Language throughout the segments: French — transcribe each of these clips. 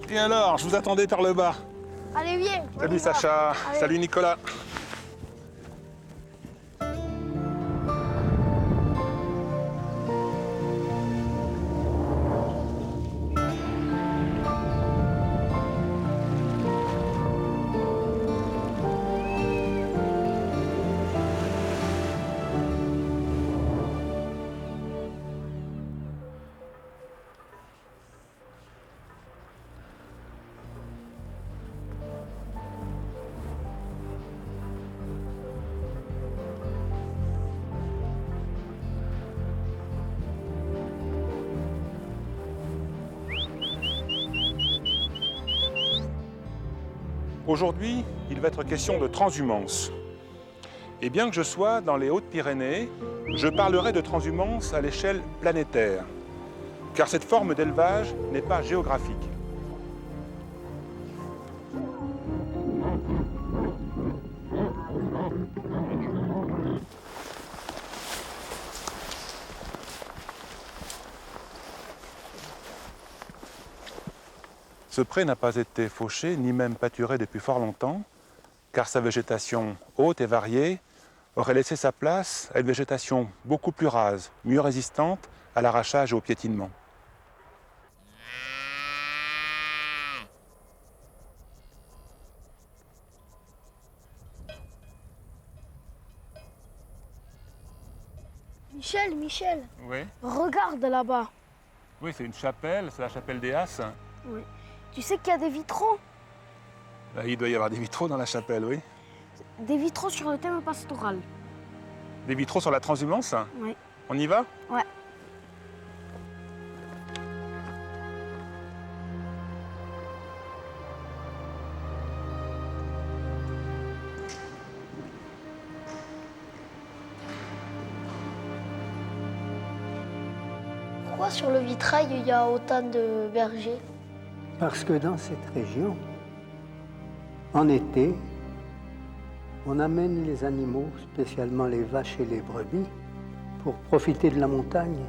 Et alors, je vous attendais par le bas. Allez, viens. on y Salut va. Sacha, Allez. salut Nicolas. Aujourd'hui, il va être question de transhumance. Et bien que je sois dans les Hautes-Pyrénées, je parlerai de transhumance à l'échelle planétaire, car cette forme d'élevage n'est pas géographique. Ce pré n'a pas été fauché ni même pâturé depuis fort longtemps, car sa végétation haute et variée aurait laissé sa place à une végétation beaucoup plus rase, mieux résistante à l'arrachage et au piétinement. Michel, Oui, regarde là-bas. oui, c'est une chapelle, c'est la chapelle des As. Oui. Tu sais qu'il y a des vitraux? Il doit y avoir des vitraux dans la chapelle, oui. Des vitraux sur le thème pastoral. Des vitraux sur la transhumance? Oui. On y va? Ouais. Pourquoi sur le vitrail il y a autant de bergers? Parce que dans cette région, en été, on amène les animaux, spécialement les vaches et les brebis, pour profiter de la montagne.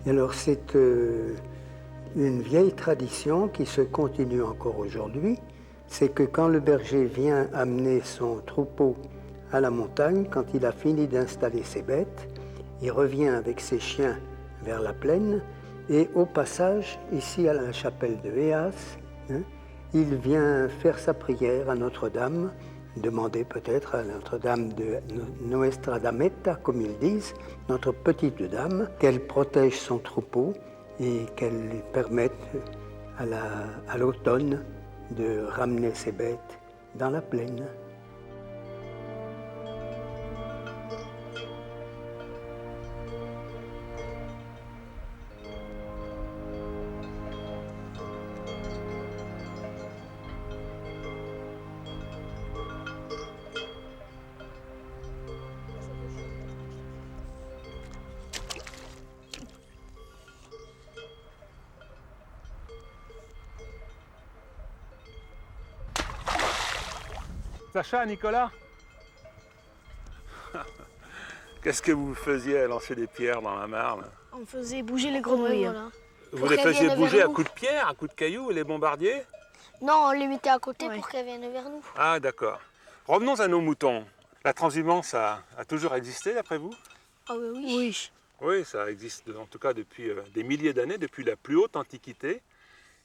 Et alors c'est une vieille tradition qui se continue encore aujourd'hui, c'est que quand le berger vient amener son troupeau à la montagne, quand il a fini d'installer ses bêtes, il revient avec ses chiens vers la plaine, et au passage, ici à la chapelle de Héas, il vient faire sa prière à Notre-Dame, demander peut-être à Notre-Dame de Nuestra Dameta, comme ils disent, notre petite dame, qu'elle protège son troupeau et qu'elle lui permette à l'automne de ramener ses bêtes dans la plaine. Sacha, Nicolas? Qu'est-ce que vous faisiez à lancer des pierres dans la marne? On faisait bouger les grenouilles. Voilà. Vous les qu'elles faisiez viennent bouger vers à nous. coups de pierre, à coups de cailloux et les bombardiers? Non, on les mettait à côté Ouais. pour qu'elles viennent vers nous. Ah, d'accord. Revenons à nos moutons. La transhumance a toujours existé, d'après vous? Ah oui, oui. Oui. Oui, ça existe en tout cas depuis des milliers d'années, depuis la plus haute antiquité,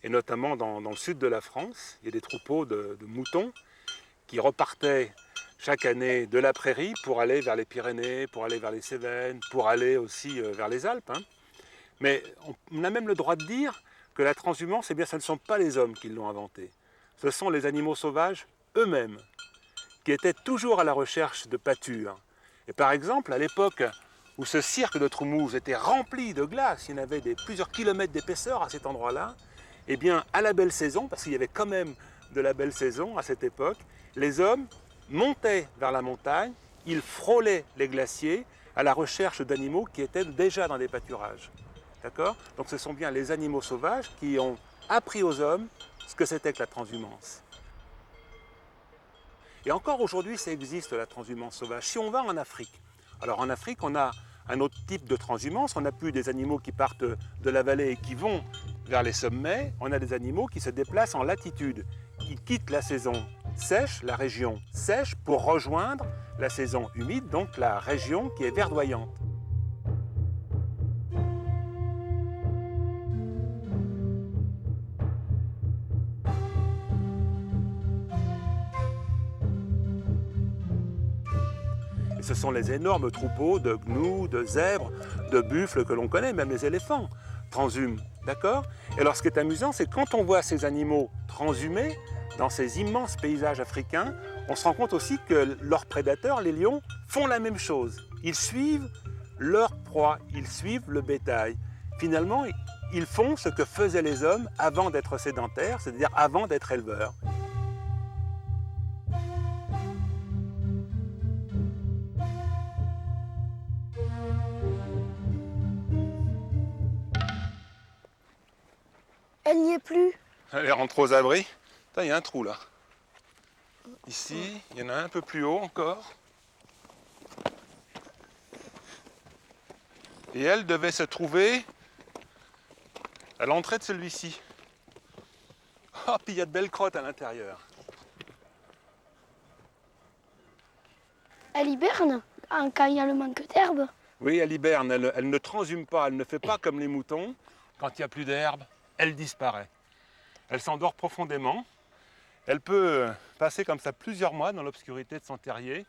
et notamment dans le sud de la France. Il y a des troupeaux de moutons qui repartaient chaque année de la prairie pour aller vers les Pyrénées, pour aller vers les Cévennes, pour aller aussi vers les Alpes. Mais on a même le droit de dire que la transhumance, eh bien, ce ne sont pas les hommes qui l'ont inventée. Ce sont les animaux sauvages eux-mêmes, qui étaient toujours à la recherche de pâture. Et par exemple, à l'époque où ce cirque de Troumouze était rempli de glace, il y en avait plusieurs kilomètres d'épaisseur à cet endroit-là, eh bien, à la belle saison, parce qu'il y avait quand même de la belle saison à cette époque, les hommes montaient vers la montagne, ils frôlaient les glaciers à la recherche d'animaux qui étaient déjà dans des pâturages. D'accord? Donc ce sont bien les animaux sauvages qui ont appris aux hommes ce que c'était que la transhumance. Et encore aujourd'hui, ça existe la transhumance sauvage. Si on va en Afrique, alors en Afrique, on a un autre type de transhumance. On n'a plus des animaux qui partent de la vallée et qui vont vers les sommets, on a des animaux qui se déplacent en latitude, qui quittent la saison sèche, la région sèche, pour rejoindre la saison humide, donc la région qui est verdoyante. Et ce sont les énormes troupeaux de gnous, de zèbres, de buffles que l'on connaît, même les éléphants transhument, d'accord? Et alors ce qui est amusant, c'est quand on voit ces animaux transhumer dans ces immenses paysages africains, on se rend compte aussi que leurs prédateurs, les lions, font la même chose. Ils suivent leur proie, ils suivent le bétail. Finalement, ils font ce que faisaient les hommes avant d'être sédentaires, c'est-à-dire avant d'être éleveurs. Elle n'y est plus. Allez, rentre aux abris. Il y a un trou là. Ici, il y en a un peu plus haut encore. Et elle devait se trouver à l'entrée de celui-ci. Oh, puis il y a de belles crottes à l'intérieur. Elle hiberne quand il y a le manque d'herbe. Oui, elle hiberne, elle ne transhume pas, elle ne fait pas comme les moutons. Quand il n'y a plus d'herbe, elle disparaît. Elle s'endort profondément. Elle peut passer comme ça plusieurs mois dans l'obscurité de son terrier.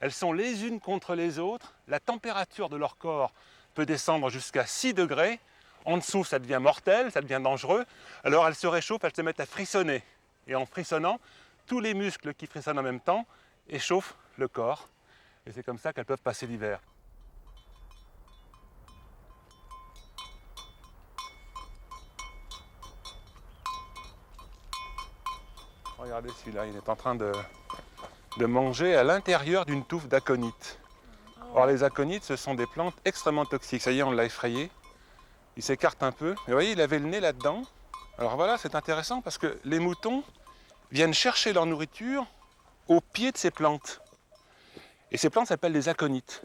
Elles sont les unes contre les autres. La température de leur corps peut descendre jusqu'à 6 degrés. En dessous, ça devient mortel, ça devient dangereux. Alors elles se réchauffent, elles se mettent à frissonner. Et en frissonnant, tous les muscles qui frissonnent en même temps échauffent le corps. Et c'est comme ça qu'elles peuvent passer l'hiver. Regardez celui-là, il est en train de manger à l'intérieur d'une touffe d'aconites. Or les aconites, ce sont des plantes extrêmement toxiques. Ça y est, on l'a effrayé. Il s'écarte un peu. Mais vous voyez, il avait le nez là-dedans. Alors voilà, c'est intéressant parce que les moutons viennent chercher leur nourriture au pied de ces plantes. Et ces plantes s'appellent des aconites.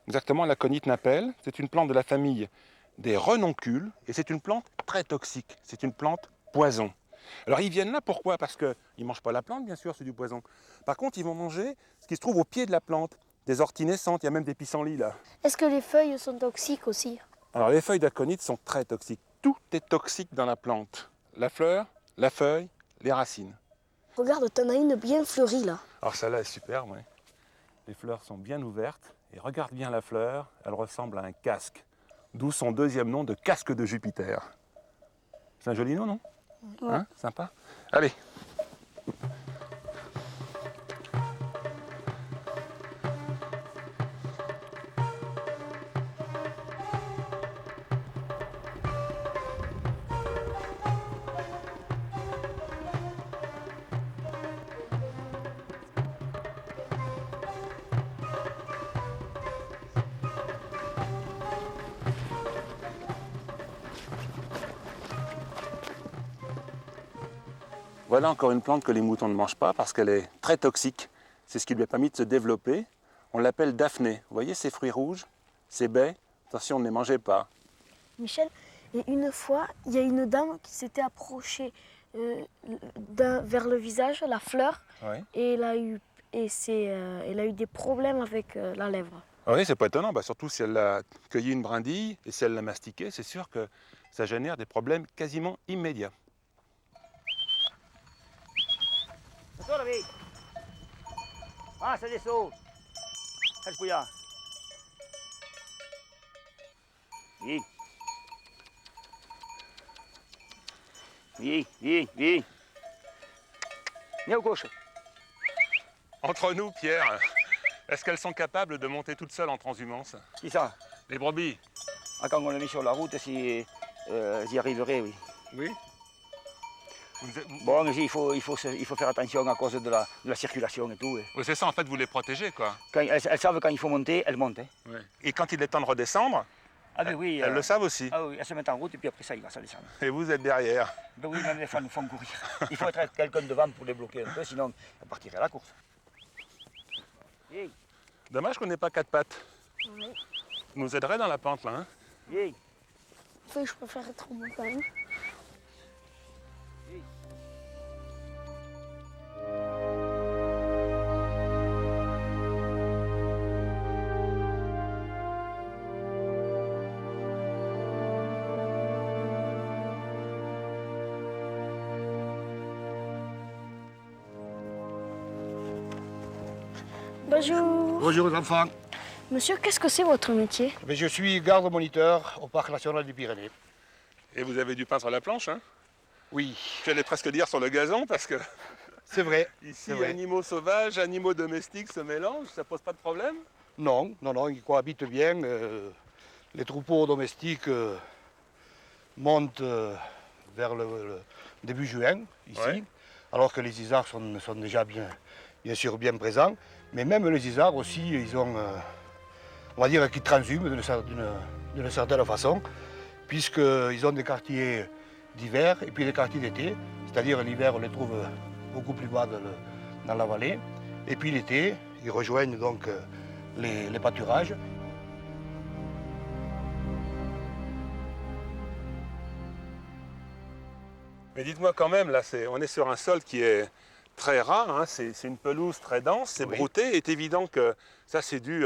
Exactement, l'aconite napelle, c'est une plante de la famille des renoncules et c'est une plante très toxique. C'est une plante poison. Alors ils viennent là, pourquoi? Parce qu'ils ne mangent pas la plante, bien sûr, c'est du poison. Par contre, ils vont manger ce qui se trouve au pied de la plante, des orties naissantes, il y a même des pissenlits là. Est-ce que les feuilles sont toxiques aussi? Alors les feuilles d'aconite sont très toxiques. Tout est toxique dans la plante. La fleur, la feuille, les racines. Regarde, t'en as une bien fleurie là. Alors celle-là est superbe, oui. Les fleurs sont bien ouvertes. Et regarde bien la fleur, elle ressemble à un casque. D'où son deuxième nom de casque de Jupiter. C'est un joli nom, non? Ouais. Hein, sympa. Allez. Voilà encore une plante que les moutons ne mangent pas parce qu'elle est très toxique. C'est ce qui lui a permis de se développer. On l'appelle Daphné. Vous voyez ces fruits rouges, ces baies? Attention, ne les mangez pas. Michel, et une fois, il y a une dame qui s'était approchée vers le visage, la fleur, Oui. et elle a eu des problèmes avec la lèvre. Oui, c'est pas étonnant. Surtout si elle a cueilli une brindille et si elle l'a mastiquée, c'est sûr que ça génère des problèmes quasiment immédiats. David. Passa adesso. Respira. Vieni. Vieni, vieni, vieni. Viens au gauche. Entre nous, Pierre, est-ce qu'elles sont capables de monter toutes seules en transhumance? Qui ça? Les brebis? Ah, quand on les met sur la route, si, j'y arriverai, oui. Oui. Bon, mais il faut faire attention à cause de la circulation et tout. Oui, c'est ça, en fait, vous les protégez, quoi. Quand, elles savent quand il faut monter, elles montent. Hein. Ouais. Et quand il est temps de redescendre, Ah ben oui. elles le savent aussi. Ah oui, elles se mettent en route et puis après ça, il va, ça descend. Et vous êtes derrière. Ben oui, même les fois, nous font courir. Il faut être quelqu'un devant pour les bloquer un peu, sinon, elles partiraient à la course. Viens, Dommage qu'on n'ait pas quatre pattes. Oui. Vous nous aiderez dans la pente, là, hein? viens. Enfin, je préfère être en montagne. Bonjour. Bonjour les enfants. Monsieur, qu'est-ce que c'est votre métier? Je suis garde-moniteur au Parc national des Pyrénées. Et vous avez du pain sur la planche, hein? Oui, J'allais presque dire sur le gazon, parce que c'est vrai. ici, C'est vrai. animaux sauvages, animaux domestiques se mélangent, ça pose pas de problème? Non, ils cohabitent bien. Les troupeaux domestiques montent vers le début juin, ici, Ouais. alors que les isards sont déjà bien sûr bien présents. Mais même les isards aussi, ils ont, on va dire qu'ils transhument d'une certaine façon, puisqu'ils ont des quartiers d'hiver et puis des quartiers d'été. C'est-à-dire l'hiver, on les trouve beaucoup plus bas dans la vallée. Et puis l'été, ils rejoignent donc les pâturages. Mais dites-moi quand même, là, on est sur un sol qui est très rare, hein, c'est une pelouse très dense, c'est Oui. brouté. Il est évident que ça, c'est dû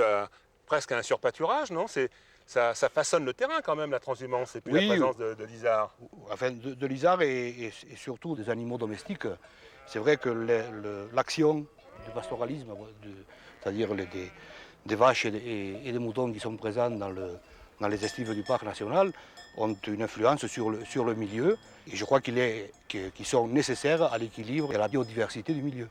presque à un surpâturage, non? Ça façonne le terrain quand même, la transhumance, et puis Oui. la présence de lizards. Enfin, de l'isard et surtout des animaux domestiques. C'est vrai que l'action du pastoralisme, c'est-à-dire des vaches et des moutons qui sont présents dans les estives du parc national, ont une influence sur le milieu. Et je crois qu'ils sont nécessaires à l'équilibre et à la biodiversité du milieu.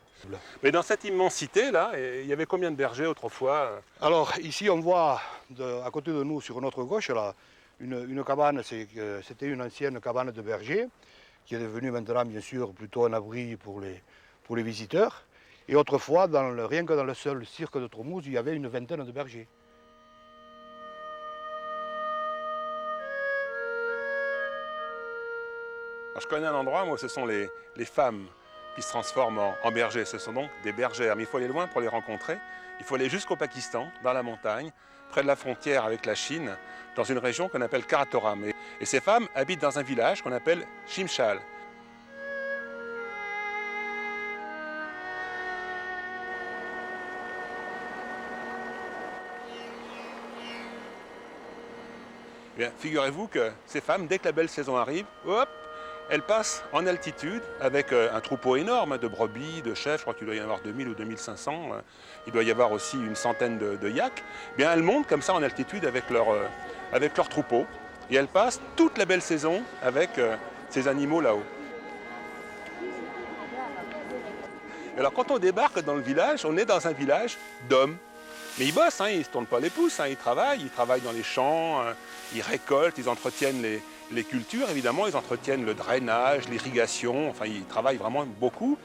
Mais dans cette immensité-là, il y avait combien de bergers autrefois? Alors ici on voit à côté de nous sur notre gauche là, une cabane, c'était une ancienne cabane de berger qui est devenue maintenant bien sûr plutôt un abri pour les visiteurs. Et autrefois, rien que dans le seul cirque de Tromouze, il y avait une vingtaine de bergers. Alors, je connais un endroit, moi, ce sont les femmes qui se transforment en bergers. Ce sont donc des bergères. Mais il faut aller loin pour les rencontrer. Il faut aller jusqu'au Pakistan, dans la montagne, près de la frontière avec la Chine, dans une région qu'on appelle Karakoram. Et ces femmes habitent dans un village qu'on appelle Shimshal. Eh bien, figurez-vous que ces femmes, dès que la belle saison arrive, hop, elles passent en altitude avec un troupeau énorme de brebis, de chèvres, je crois qu'il doit y en avoir 2000 ou 2500, il doit y avoir aussi une centaine de yaks. Eh bien, elles montent comme ça en altitude avec leur troupeau et elles passent toute la belle saison avec ces animaux là-haut. Alors quand on débarque dans le village, on est dans un village d'hommes. Mais ils bossent, hein, ils ne se tournent pas les pouces, hein, ils travaillent dans les champs, ils récoltent, ils entretiennent les cultures, évidemment, ils entretiennent le drainage, l'irrigation, enfin ils travaillent vraiment beaucoup.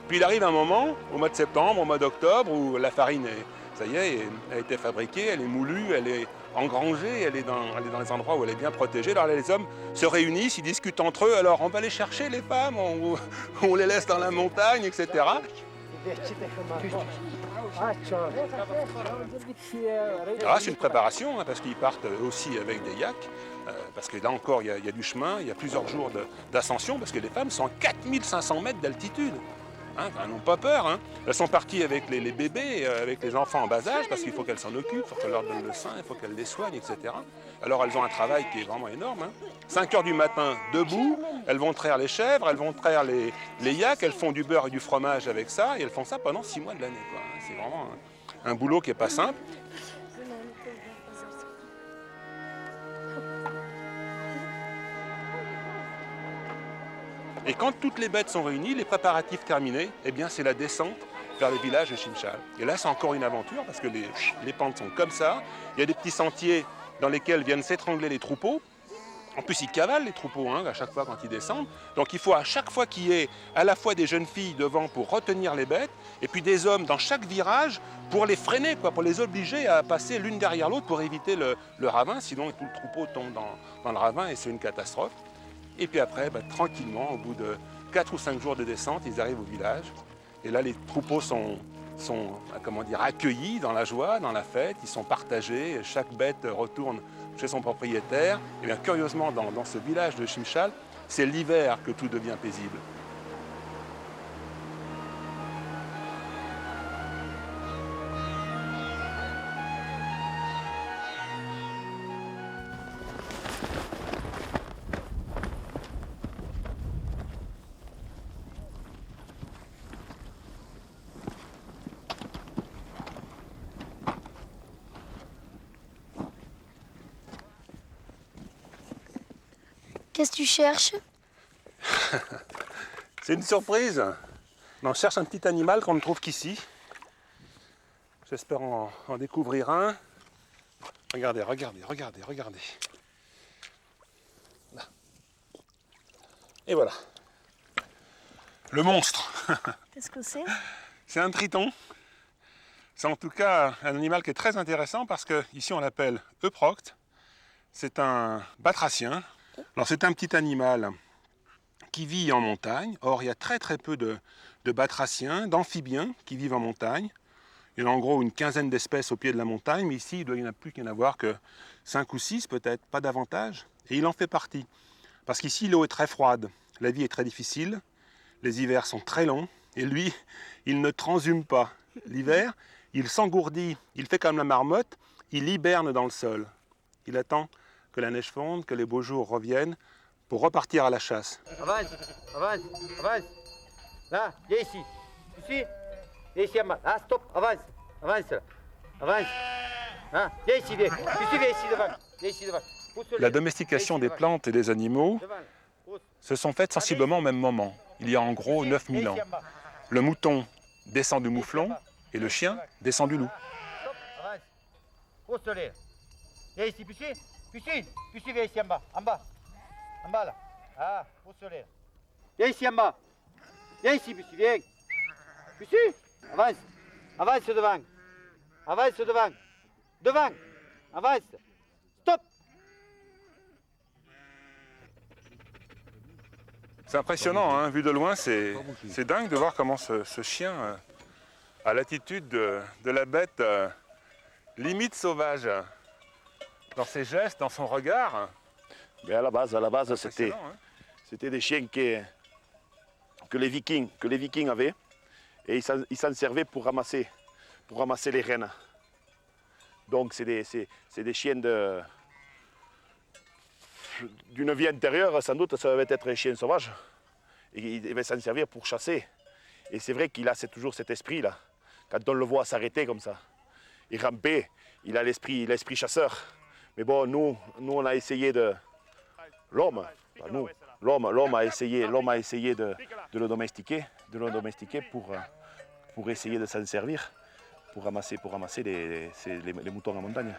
Puis il arrive un moment, au mois de septembre, au mois d'octobre, où la farine, ça y est, elle a été fabriquée, elle est moulue, elle est engrangée, elle est dans les endroits où elle est bien protégée. Alors là, les hommes se réunissent, ils discutent entre eux, alors on va les chercher les femmes, on les laisse dans la montagne, etc. Alors c'est une préparation, hein, parce qu'ils partent aussi avec des yaks, parce que là encore il y a du chemin, il y a plusieurs jours d'ascension, parce que les femmes sont à 4500 mètres d'altitude. Hein, elles n'ont pas peur. Hein. Elles sont parties avec les bébés, avec les enfants en bas âge, parce qu'il faut qu'elles s'en occupent, il faut qu'elles leur donnent le sein, il faut qu'elles les soignent, etc. Alors elles ont un travail qui est vraiment énorme. Hein. 5 heures du matin, debout, elles vont traire les chèvres, elles vont traire les yaks, elles font du beurre et du fromage avec ça, et elles font ça pendant 6 mois de l'année. Quoi. C'est vraiment un boulot qui n'est pas simple. Et quand toutes les bêtes sont réunies, les préparatifs terminés, eh bien c'est la descente vers le village de Shimshal. Et là c'est encore une aventure parce que les pentes sont comme ça. Il y a des petits sentiers dans lesquels viennent s'étrangler les troupeaux. En plus ils cavalent les troupeaux hein, à chaque fois quand ils descendent. Donc il faut à chaque fois qu'il y ait à la fois des jeunes filles devant pour retenir les bêtes et puis des hommes dans chaque virage pour les freiner, quoi, pour les obliger à passer l'une derrière l'autre pour éviter le ravin. Sinon tout le troupeau tombe dans le ravin et c'est une catastrophe. Et puis après, tranquillement, au bout de 4 ou 5 jours de descente, ils arrivent au village. Et là, les troupeaux sont accueillis dans la joie, dans la fête. Ils sont partagés. Chaque bête retourne chez son propriétaire. Et bien, curieusement, dans ce village de Shimshal, c'est l'hiver que tout devient paisible. Qu'est-ce que tu cherches? C'est une surprise. On cherche un petit animal qu'on ne trouve qu'ici. J'espère en découvrir un. Regardez, regardez, regardez, regardez. Là. Et voilà. Le monstre. Qu'est-ce que c'est? C'est un triton. C'est en tout cas un animal qui est très intéressant parce que ici on l'appelle euprocte. C'est un batracien. Alors c'est un petit animal qui vit en montagne. Or il y a très très peu de batraciens, d'amphibiens qui vivent en montagne. Il y en a en gros une quinzaine d'espèces au pied de la montagne, mais ici il doit y en a plus qu'il y en avoir que 5 ou 6 peut-être, pas davantage. Et il en fait partie. Parce qu'ici l'eau est très froide, la vie est très difficile, les hivers sont très longs, et lui, il ne transhume pas. L'hiver, il s'engourdit, il fait comme la marmotte, il hiberne dans le sol. Il attend que la neige fonde, que les beaux jours reviennent pour repartir à la chasse. Avance, avance, avance. Là, viens ici. Tu suis? Viens ici, Amma. Ah, stop, avance, avance, là. Avance. Hein? Viens ici, viens. Tu suis, viens ici devant. Viens ici devant. Pousse-le. La domestication des plantes et des animaux Devant, là. Pousse. se sont faites sensiblement au même moment, il y a en gros 9000 ans. Le mouton descend du mouflon et le chien descend du loup. Stop, avance. Pousse-le. Viens ici, tu suis? Tu suis, viens ici en bas. En bas. En bas, là. Ah, pousse-le. Viens ici en bas. Viens ici, Bussy, viens. Bussy, avance. Avance devant. Avance devant. Devant. Avance. Stop. C'est impressionnant, hein, vu de loin, c'est dingue de voir comment ce chien a l'attitude de la bête limite sauvage. Dans ses gestes, dans son regard. Mais à la base, Impressionnant, hein. c'était des chiens que les Vikings avaient. Et ils s'en servaient pour ramasser les rennes. Donc c'est des chiens d'une vie intérieure, sans doute, ça devait être un chien sauvage. Et il devait s'en servir pour chasser. Et c'est vrai qu'il a toujours cet esprit-là. Quand on le voit s'arrêter comme ça, et ramper, il a l'esprit chasseur. Mais bon, nous on a essayé de... L'homme a essayé de le domestiquer, pour essayer de s'en servir, pour ramasser les moutons en montagne.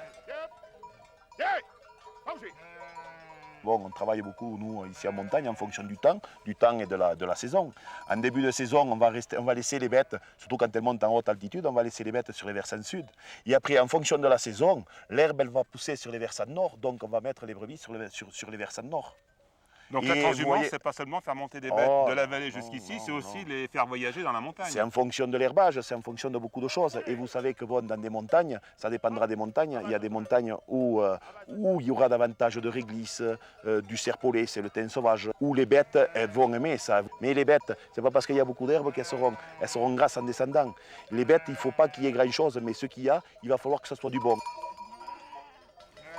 Bon, on travaille beaucoup, nous, ici en montagne, en fonction du temps et de la saison. En début de saison, on va laisser les bêtes, surtout quand elles montent en haute altitude, on va laisser les bêtes sur les versants sud. Et après, en fonction de la saison, l'herbe, elle va pousser sur les versants nord, donc on va mettre les brebis sur les versants nord. Donc Et la vous transhumance, voyez- c'est pas seulement faire monter des bêtes Oh, de la vallée jusqu'ici, non, c'est aussi non. les faire voyager dans la montagne. C'est en fonction de l'herbage, c'est en fonction de beaucoup de choses. Et vous savez que bon, dans des montagnes, ça dépendra des montagnes. Il y a des montagnes où il y aura davantage de réglisse, du serpolet, c'est le thym sauvage, où les bêtes elles vont aimer ça. Mais les bêtes, c'est pas parce qu'il y a beaucoup d'herbes qu'elles seront grasses en descendant. Les bêtes, il ne faut pas qu'il y ait grand-chose, mais ce qu'il y a, il va falloir que ce soit du bon.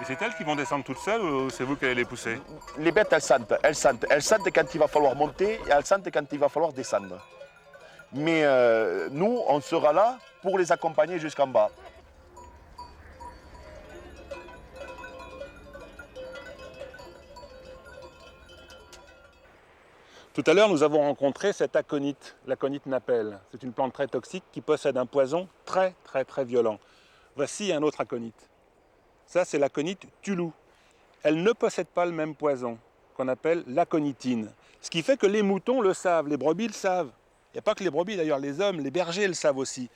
Et c'est elles qui vont descendre toutes seules ou c'est vous qui allez les pousser? Les bêtes, elles sentent quand il va falloir monter et elles sentent quand il va falloir descendre. Mais nous, on sera là pour les accompagner jusqu'en bas. Tout à l'heure, nous avons rencontré cette aconite, l'aconite napelle. C'est une plante très toxique qui possède un poison très violent. Voici un autre aconite. Ça, c'est l'aconite Tulou. Elle ne possède pas le même poison qu'on appelle l'aconitine. Ce qui fait que les moutons le savent, les brebis le savent. Il n'y a pas que les brebis d'ailleurs, les hommes, les bergers le savent aussi.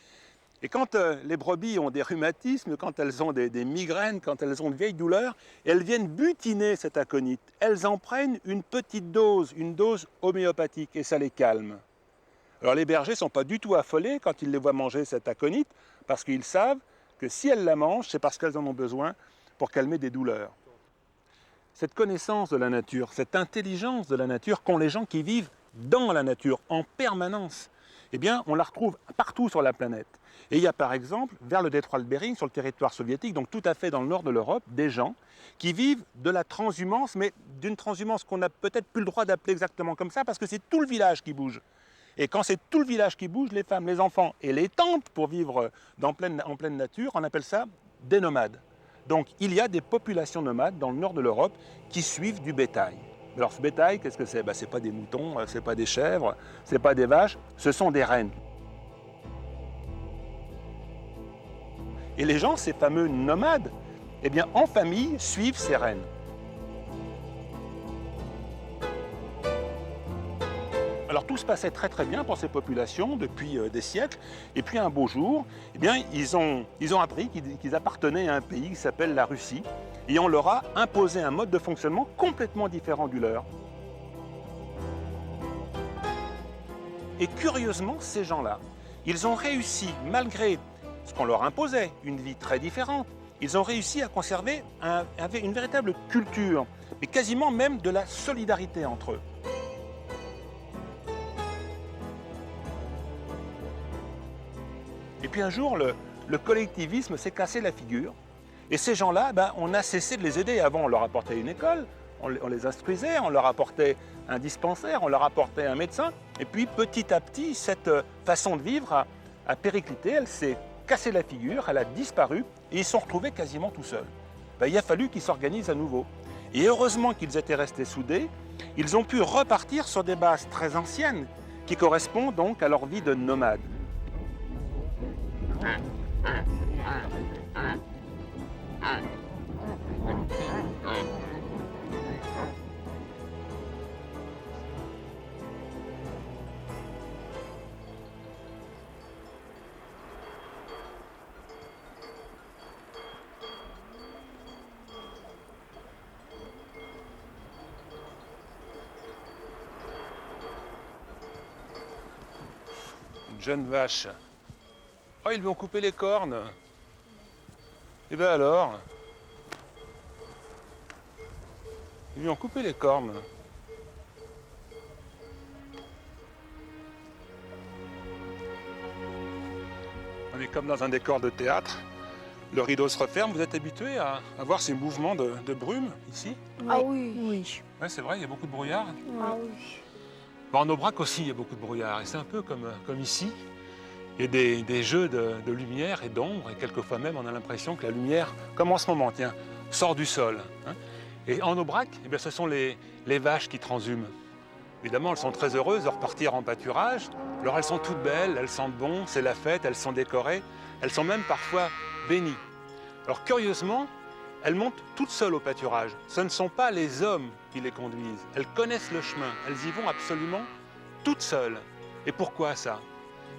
Et quand les brebis ont des rhumatismes, quand elles ont des migraines, quand elles ont de vieilles douleurs, elles viennent butiner cette aconite. Elles en prennent une petite dose, une dose homéopathique, et ça les calme. Alors les bergers ne sont pas du tout affolés quand ils les voient manger cette aconite, parce qu'ils savent que si elles la mangent, c'est parce qu'elles en ont besoin pour calmer des douleurs. Cette connaissance de la nature, cette intelligence de la nature qu'ont les gens qui vivent dans la nature, en permanence, eh bien, on la retrouve partout sur la planète. Et il y a par exemple, vers le détroit de Bering, sur le territoire soviétique, donc tout à fait dans le nord de l'Europe, des gens qui vivent de la transhumance, mais d'une transhumance qu'on n'a peut-être plus le droit d'appeler exactement comme ça, parce que c'est tout le village qui bouge. Et quand c'est tout le village qui bouge, les femmes, les enfants et les tentes pour vivre en pleine nature, on appelle ça des nomades. Donc il y a des populations nomades dans le nord de l'Europe qui suivent du bétail. Alors ce bétail, qu'est-ce que c'est? Ce n'est pas des moutons, ce n'est pas des chèvres, ce n'est pas des vaches, ce sont des rennes. Et les gens, ces fameux nomades, eh bien, en famille, suivent ces rennes. Alors tout se passait très très bien pour ces populations depuis des siècles. Et puis un beau jour, eh bien, ils ont appris qu'ils appartenaient à un pays qui s'appelle la Russie. Et on leur a imposé un mode de fonctionnement complètement différent du leur. Et curieusement, ces gens-là, ils ont réussi, malgré ce qu'on leur imposait, une vie très différente, ils ont réussi à conserver une véritable culture, et quasiment même de la solidarité entre eux. Et puis un jour, le collectivisme s'est cassé la figure. Et ces gens-là, on a cessé de les aider. Avant, on leur apportait une école, on les instruisait, on leur apportait un dispensaire, on leur apportait un médecin. Et puis petit à petit, cette façon de vivre a périclité, elle s'est cassé la figure, elle a disparu et ils se sont retrouvés quasiment tout seuls. Il a fallu qu'ils s'organisent à nouveau. Et heureusement qu'ils étaient restés soudés, ils ont pu repartir sur des bases très anciennes qui correspondent donc à leur vie de nomades. Une jeune vache. Oh, ils lui ont coupé les cornes. Et bien alors? Ils lui ont coupé les cornes. On est comme dans un décor de théâtre. Le rideau se referme. Vous êtes habitué à voir ces mouvements de brume ici? Ah oui. Oui. Oui, c'est vrai, il y a beaucoup de brouillard. Ah oui. En Aubrac aussi, il y a beaucoup de brouillard. Et c'est un peu comme ici. Il y a des jeux de lumière et d'ombre, et quelquefois même on a l'impression que la lumière, comme en ce moment, tiens, sort du sol. Hein. Et en Aubrac, eh bien, ce sont les vaches qui transhument. Évidemment, elles sont très heureuses de repartir en pâturage. Alors elles sont toutes belles, elles sentent bon, c'est la fête, elles sont décorées, elles sont même parfois bénies. Alors curieusement, elles montent toutes seules au pâturage. Ce ne sont pas les hommes qui les conduisent. Elles connaissent le chemin, elles y vont absolument toutes seules. Et pourquoi ça?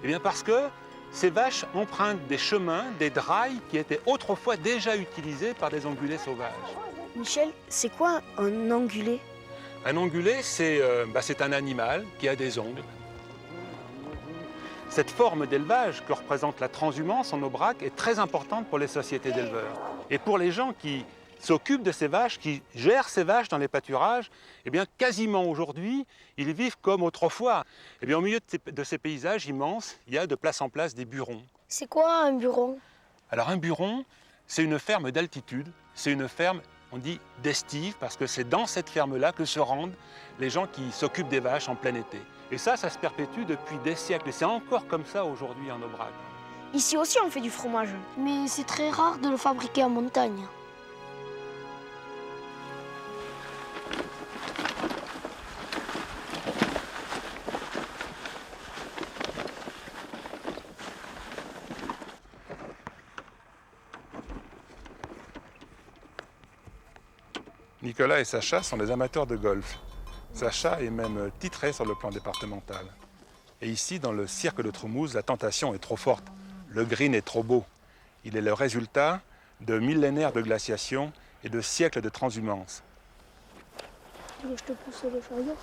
Eh bien parce que ces vaches empruntent des chemins, des drailles qui étaient autrefois déjà utilisés par des ongulés sauvages. Michel, c'est quoi un ongulé? Un ongulé, c'est un animal qui a des ongles. Cette forme d'élevage que représente la transhumance en Aubrac est très importante pour les sociétés d'éleveurs. Et pour les gens qui s'occupent de ces vaches, qui gèrent ces vaches dans les pâturages, eh bien quasiment aujourd'hui, ils vivent comme autrefois. Eh bien au milieu de ces paysages immenses, il y a de place en place des burons. C'est quoi un buron? Alors un buron, c'est une ferme d'altitude, c'est une ferme, on dit d'estive, parce que c'est dans cette ferme-là que se rendent les gens qui s'occupent des vaches en plein été. Et ça se perpétue depuis des siècles, et c'est encore comme ça aujourd'hui en Aubrac. Ici aussi on fait du fromage. Mais c'est très rare de le fabriquer en montagne. Nicolas et Sacha sont des amateurs de golf. Sacha est même titré sur le plan départemental. Et ici, dans le cirque de Troumouze, la tentation est trop forte. Le green est trop beau. Il est le résultat de millénaires de glaciation et de siècles de transhumance. Tu veux que je te pousse le chariot?